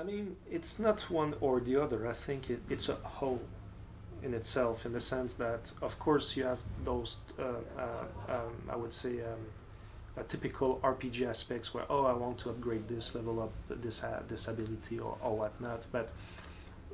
I mean, it's not one or the other. I think it's a whole in itself, in the sense that, of course, you have those, I would say, typical RPG aspects where, oh, I want to upgrade this, level up this ability or whatnot. But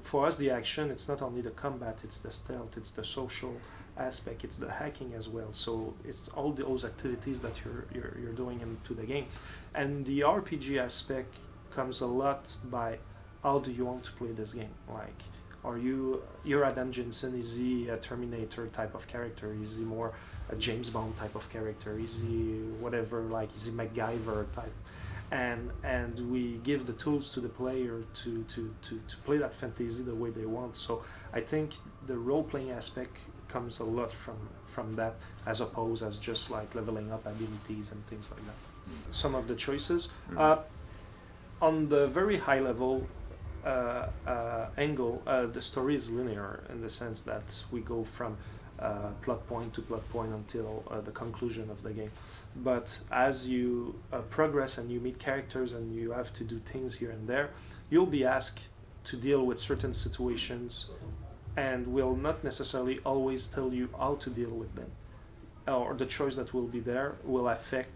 for us, the action, it's not only the combat, it's the stealth, it's the social aspect, it's the hacking as well. So it's all those activities that you're doing into the game, and the RPG aspect comes a lot by how do you want to play this game. Like, are you're Adam Jensen? Is he a Terminator type of character? Is he more a James Bond type of character? Is he whatever? Like, is he MacGyver type? And we give the tools to the player to play that fantasy the way they want. So I think the role playing aspect comes a lot from that, as opposed as just like leveling up abilities and things like that. Some of the choices on the very high level angle, the story is linear in the sense that we go from plot point to plot point until the conclusion of the game. But as you progress and you meet characters and you have to do things here and there, you'll be asked to deal with certain situations, and will not necessarily always tell you how to deal with them, or the choice that will be there will affect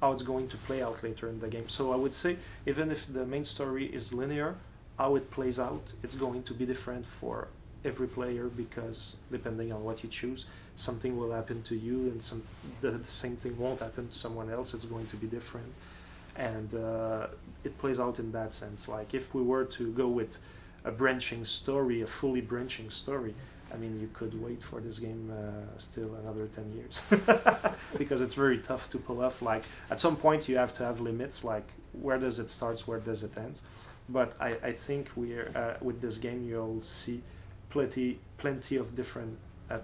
how it's going to play out later in the game. So I would say, even if the main story is linear, how it plays out, it's going to be different for every player, because depending on what you choose, something will happen to you, and the same thing won't happen to someone else. It's going to be different, and it plays out in that sense. Like, if we were to go with a branching story, a fully branching story, I mean, you could wait for this game still another 10 years because it's very tough to pull off. Like, at some point you have to have limits, like where does it start, where does it end. But I think we're with this game you'll see plenty of different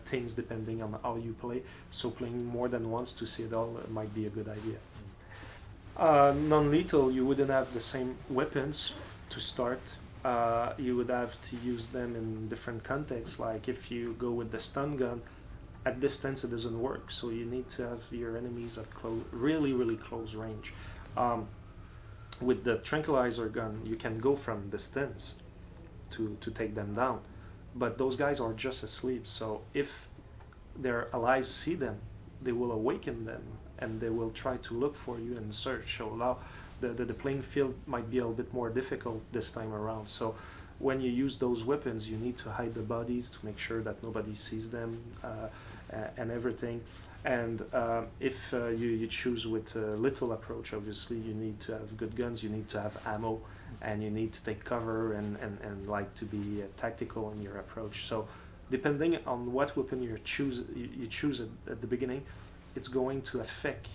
things depending on how you play. So playing more than once to see it all might be a good idea. Non-lethal, you wouldn't have the same weapons to start. You would have to use them in different contexts. Like, if you go with the stun gun, at distance it doesn't work, so you need to have your enemies at really close range. With the tranquilizer gun, you can go from distance to take them down, but those guys are just asleep, so if their allies see them, they will awaken them and they will try to look for you and search. So now the playing field might be a little bit more difficult this time around. So when you use those weapons, you need to hide the bodies to make sure that nobody sees them and everything. And if you choose with a little approach, obviously you need to have good guns, you need to have ammo, and you need to take cover and like to be tactical in your approach. So depending on what weapon you choose at the beginning, it's going to affect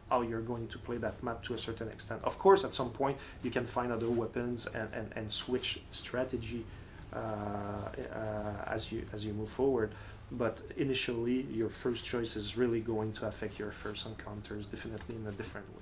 how you're going to play that map to a certain extent. Of course, at some point you can find other weapons and switch strategy as you move forward. But initially, your first choice is really going to affect your first encounters, definitely in a different way.